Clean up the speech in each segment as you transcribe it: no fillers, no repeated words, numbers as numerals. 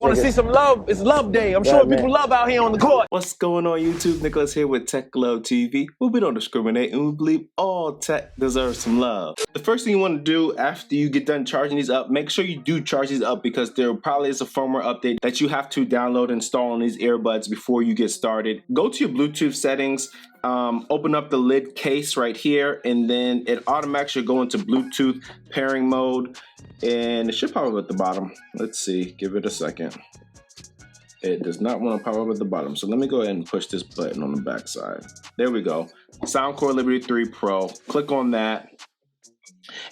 want to see some love. It's love day. I'm showing people love out here on the court. What's going on YouTube? Nicholas here with Tech Love TV, where we don't discriminate and we believe all tech deserves some love. The first thing you want to do after you get done charging these up, make sure you do charge these up because there probably is a firmware update that you have to download and install on these earbuds before you get started. Go to your Bluetooth settings, open up the lid case right here, and then it automatically should go into Bluetooth pairing mode, and it should pop up at the bottom. Let's see, give it a second. It does not want to pop up at the bottom, so let me go ahead and push this button on the back side. There we go. Soundcore Liberty 3 Pro. Click on that,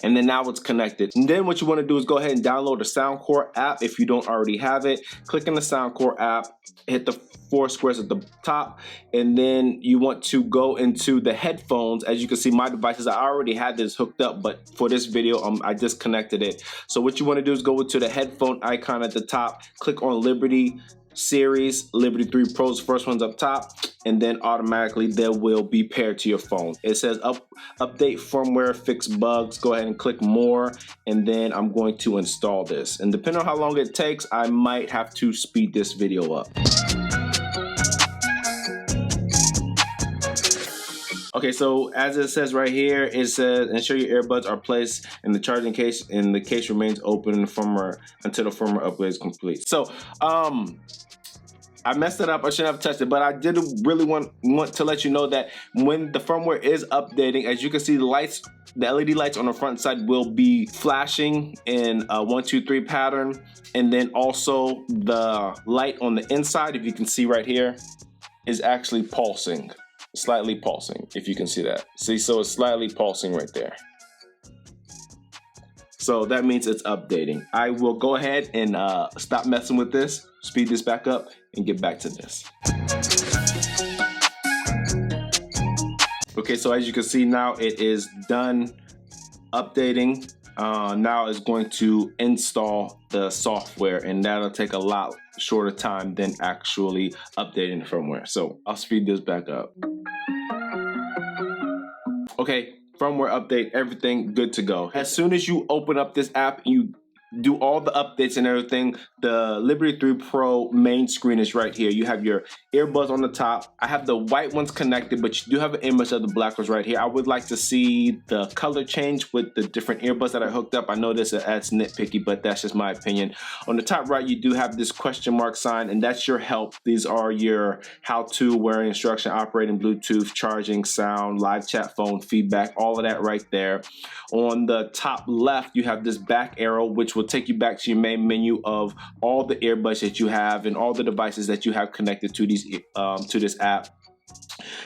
and then now it's connected. And then what you want to do is go ahead and download the Soundcore app if you don't already have it. Click on the Soundcore app, hit the 4 squares at the top, and then you want to go into the headphones. As you can see, my devices, I already had this hooked up, but for this video, I disconnected it. So what you want to do is go to the headphone icon at the top, click on Liberty Series, Liberty 3 Pro's first one's up top, and then automatically they will be paired to your phone. It says update firmware, fix bugs. Go ahead and click more, and then I'm going to install this. And depending on how long it takes, I might have to speed this video up. Okay, so as it says right here, it says ensure your earbuds are placed in the charging case and the case remains open in the firmware until the firmware upgrade is complete. So I messed it up. I shouldn't have touched it, but I did really want to let you know that when the firmware is updating, as you can see, the lights, the LED lights on the front side will be flashing in a 1, 2, 3 pattern, and then also the light on the inside, if you can see right here, is actually pulsing. Slightly pulsing, if you can see that. See, so it's slightly pulsing right there. So that means it's updating. I will go ahead and stop messing with this, speed this back up, and get back to this. Okay, so as you can see now, it is done updating. Now it's going to install the software, and that'll take a lot shorter time than actually updating the firmware. So I'll speed this back up. Okay, firmware update, everything good to go. As soon as you open up this app, you do all the updates and everything, the Liberty 3 Pro main screen is right here. You have your earbuds on the top. I have the white ones connected, but you do have an image of the black ones right here. I would like to see the color change with the different earbuds that are hooked up. I know this is nitpicky, but that's just my opinion. On the top right, you do have this question mark sign, and that's your help. These are your how-to, wearing instruction, operating Bluetooth, charging, sound, live chat, phone, feedback, all of that right there. On the top left, you have this back arrow, which will take you back to your main menu of all the earbuds that you have and all the devices that you have connected to these to this app.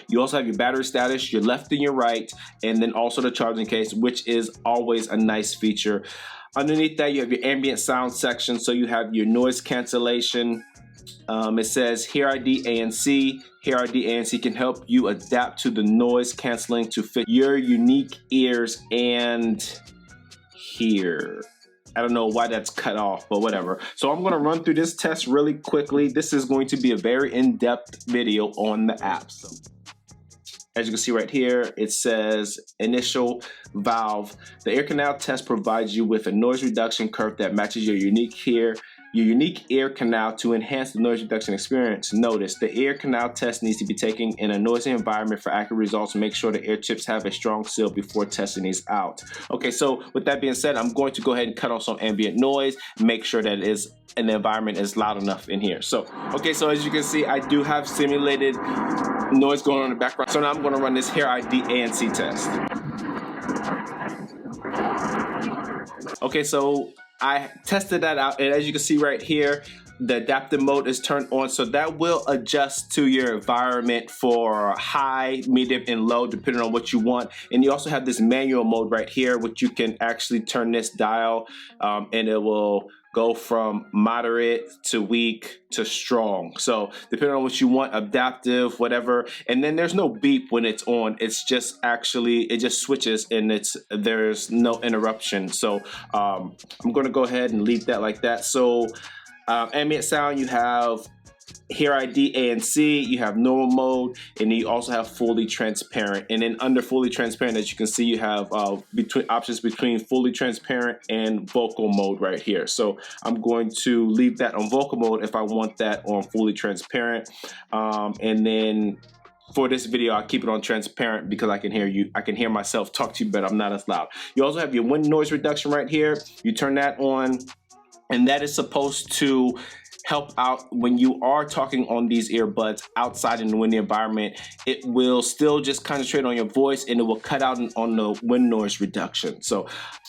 You also have your battery status, your left and your right, and then also the charging case, which is always a nice feature. Underneath that, you have your ambient sound section, so you have your noise cancellation. It says HearID ANC. HearID ANC can help you adapt to the noise canceling to fit your unique ears and hear. I don't know why that's cut off, but whatever. So I'm going to run through this test really quickly. This is going to be a very in-depth video on the app. So, as you can see right here, it says initial valve. The ear canal test provides you with a noise reduction curve that matches your unique ear canal to enhance the noise reduction experience. Notice the ear canal test needs to be taken in a noisy environment for accurate results. Make sure the ear tips have a strong seal before testing these out. Okay, so with that being said, I'm going to go ahead and cut off some ambient noise, make sure that the environment is loud enough in here. So, okay, so as you can see, I do have simulated noise going on in the background. So now I'm going to run this HearID ANC test. Okay, so I tested that out, and as you can see right here, the adaptive mode is turned on, so that will adjust to your environment for high, medium, and low, depending on what you want. And you also have this manual mode right here, which you can actually turn this dial, and it will go from moderate to weak to strong. So depending on what you want, adaptive, whatever. And then there's no beep when it's on. It's just actually, it just switches and there's no interruption. So I'm gonna go ahead and leave that like that. So ambient sound, you have HearID ANC, you have normal mode, and then you also have fully transparent. And then under fully transparent, as you can see, you have options between fully transparent and vocal mode right here. So I'm going to leave that on vocal mode if I want that on fully transparent. And then for this video, I'll keep it on transparent because I can hear you. I can hear myself talk to you better. I'm not as loud. You also have your wind noise reduction right here. You turn that on, and that is supposed to help out when you are talking on these earbuds outside in the windy environment. It will still just concentrate on your voice, and it will cut out on the wind noise reduction. So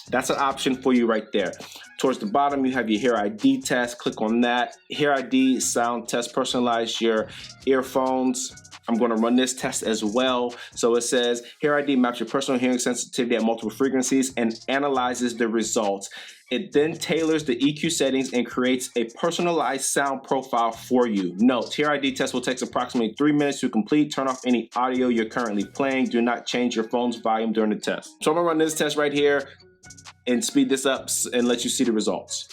that's an option for you right there. Towards the bottom, you have your HearID test. Click on that. HearID sound test, personalize your earphones. I'm going to run this test as well. So it says HearID maps your personal hearing sensitivity at multiple frequencies and analyzes the results. It then tailors the EQ settings and creates a personalized sound profile for you. Note, HearID test will take approximately 3 minutes to complete. Turn off any audio you're currently playing. Do not change your phone's volume during the test. So I'm going to run this test right here and speed this up and let you see the results.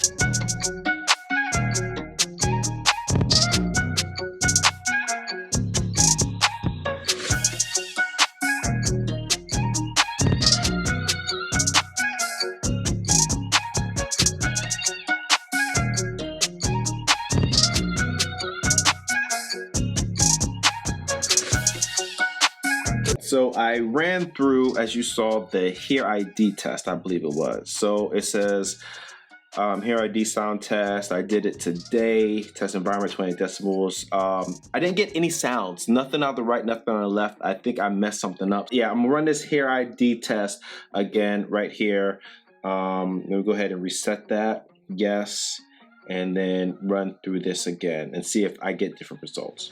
So I ran through, as you saw, the HearID test, I believe it was. So it says HearID sound test. I did it today. Test environment 20 decibels. I didn't get any sounds. Nothing on the right, nothing on the left. I think I messed something up. Yeah, I'm gonna run this HearID test again right here. Let me go ahead and reset that. Yes. And then run through this again and see if I get different results.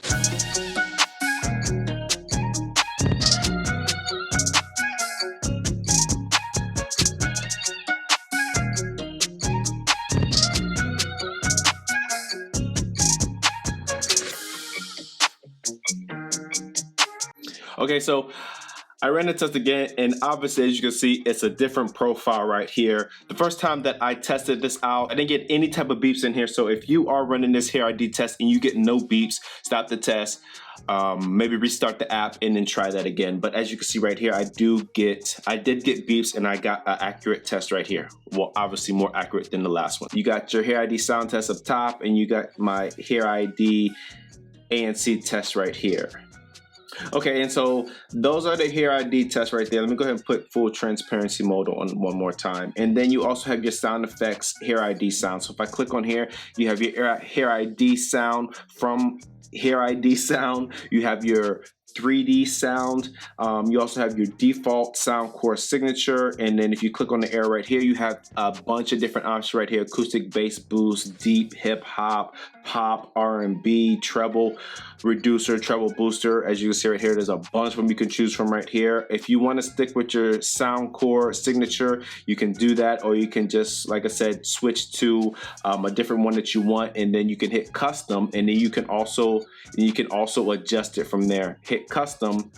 Okay, so I ran the test again, and obviously, as you can see, it's a different profile right here. The first time that I tested this out, I didn't get any type of beeps in here. So if you are running this HearID test and you get no beeps, stop the test, maybe restart the app and then try that again. But as you can see right here, I did get beeps, and I got an accurate test right here. Well, obviously more accurate than the last one. You got your HearID sound test up top, and you got my HearID ANC test right here. Okay, and so those are the HearID tests right there. Let me go ahead and put full transparency mode on one more time. And then you also have your sound effects HearID sound. So if I click on here, you have your HearID sound from HearID sound. You have your 3D sound. You also have your default Soundcore signature. And then if you click on the arrow right here, you have a bunch of different options right here: acoustic, bass boost, deep, hip hop, pop, R&B, treble reducer, treble booster. As you can see right here, there's a bunch of them you can choose from right here. If you want to stick with your Soundcore signature, you can do that, or you can just, like I said, switch to a different one that you want, and then you can hit custom, and then you can also adjust it from there. Hit custom.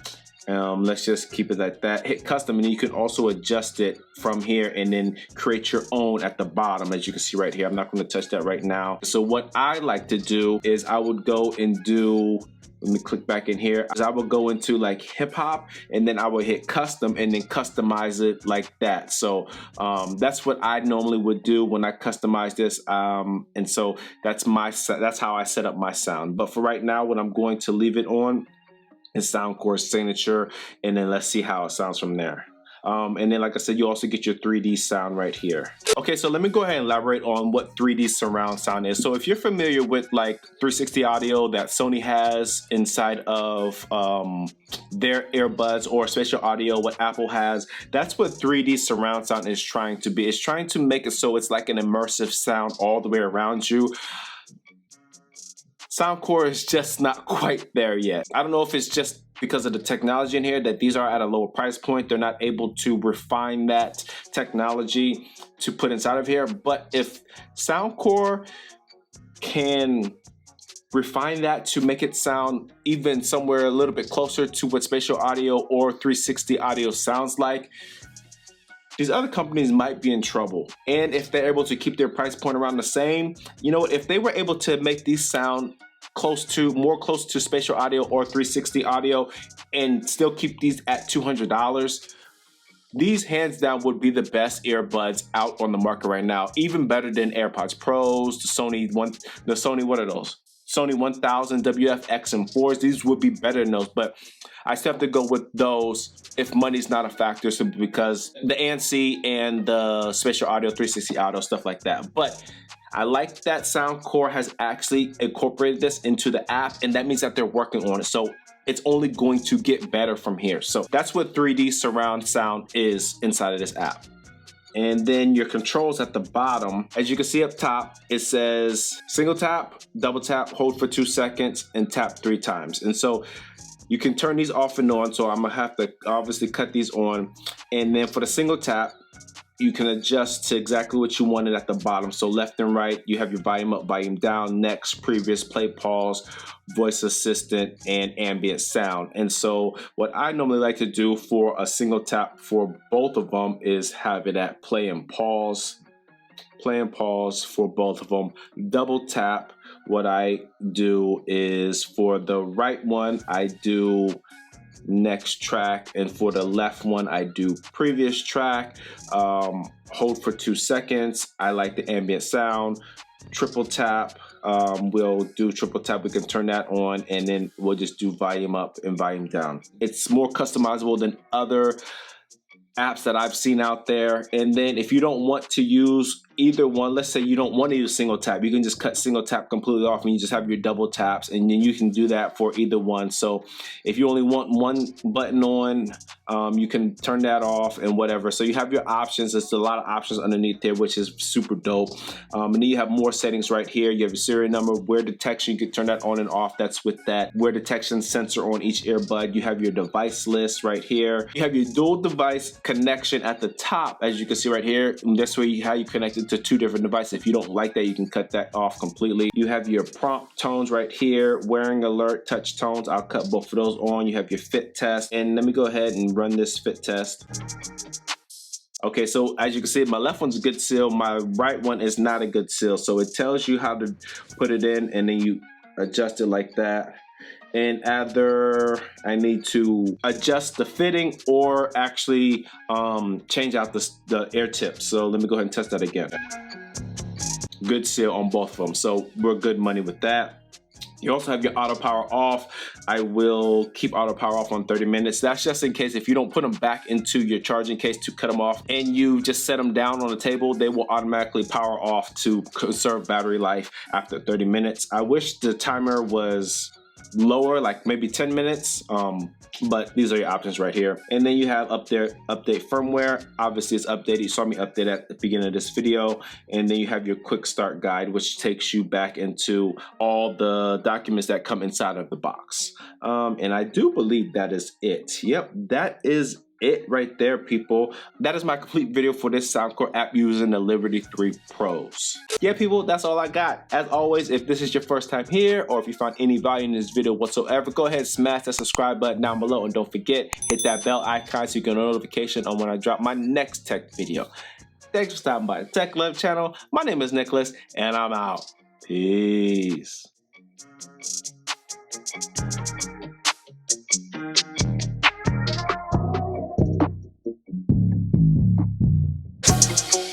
Let's just keep it like that. Hit custom, and then you can also adjust it from here and then create your own at the bottom, as you can see right here. I'm not going to touch that right now. So what I like to do is I would go and do, let me click back in here. I would go into like hip hop, and then I would hit custom and then customize it like that. So that's what I normally would do when I customize this. And so that's how I set up my sound. But for right now, what I'm going to leave it on is Soundcore signature, and then let's see how it sounds from there. And then, like I said, you also get your 3D sound right here. Okay, so let me go ahead and elaborate on what 3D surround sound is. So if you're familiar with like 360 audio that Sony has inside of their earbuds, or spatial audio, what Apple has, that's what 3D surround sound is trying to be. It's trying to make it so it's like an immersive sound all the way around you. Soundcore is just not quite there yet. I don't know if it's just because of the technology in here that these are at a lower price point. They're not able to refine that technology to put inside of here. But if Soundcore can refine that to make it sound even somewhere a little bit closer to what spatial audio or 360 audio sounds like, these other companies might be in trouble. And if they're able to keep their price point around the same, you know, if they were able to make these sound more close to spatial audio or 360 audio, and still keep these at $200. These hands down would be the best earbuds out on the market right now, even better than AirPods Pros, the Sony, what are those? Sony 1000 WF-XM4s. These would be better than those, but I still have to go with those if money's not a factor, simply because the ANC and the spatial audio, 360 audio, stuff like that. But I like that Soundcore has actually incorporated this into the app, and that means that they're working on it. So it's only going to get better from here. So that's what 3D surround sound is inside of this app. And then your controls at the bottom, as you can see up top, it says single tap, double tap, hold for 2 seconds, and tap 3 times. And so you can turn these off and on. So I'm gonna have to obviously cut these on. And then for the single tap, you can adjust to exactly what you wanted at the bottom. So left and right, you have your volume up, volume down, next, previous, play, pause, voice assistant, and ambient sound. And so what I normally like to do for a single tap for both of them is have it at play and pause for both of them. Double tap, what I do is for the right one, I do next track, and for the left one I do previous track. Hold for 2 seconds. I like the ambient sound. Triple tap, we'll do triple tap, we can turn that on, and then we'll just do volume up and volume down. It's more customizable than other apps that I've seen out there. And then if you don't want to use either one, let's say you don't want to use single tap, you can just cut single tap completely off and you just have your double taps, and then you can do that for either one. So if you only want one button on, you can turn that off and whatever. So you have your options. There's a lot of options underneath there, which is super dope. And then you have more settings right here. You have your serial number, wear detection, you can turn that on and off. That's with that wear detection sensor on each earbud. You have your device list right here. You have your dual device connection at the top, as you can see right here. And that's where how you connect it to 2 different devices. If you don't like that, you can cut that off completely. You have your prompt tones right here, wearing alert, touch tones. I'll cut both of those on. You have your fit test, and let me go ahead and run this fit test. Okay, so as you can see, my left one's a good seal, my right one is not a good seal. So it tells you how to put it in, and then you adjust it like that. And either I need to adjust the fitting or actually change out the air tips. So let me go ahead and test that again. Good seal on both of them. So we're good money with that. You also have your auto power off. I will keep auto power off on 30 minutes. That's just in case if you don't put them back into your charging case to cut them off and you just set them down on the table, they will automatically power off to conserve battery life after 30 minutes. I wish the timer was lower, like maybe 10 minutes, but these are your options right here. And then you have up there, update firmware. Obviously it's updated. You saw me update at the beginning of this video. And then you have your quick start guide, which takes you back into all the documents that come inside of the box. And I do believe that is it. Yep, that is it right there, people. That is my complete video for this Soundcore app using the Liberty 3 Pros. Yeah, people, that's all I got. As always, if this is your first time here, or if you found any value in this video whatsoever, go ahead and smash that subscribe button down below, and don't forget, hit that bell icon so you get a notification on when I drop my next tech video. Thanks for stopping by the Tech Love channel. My name is Nicholas, and I'm out. Peace.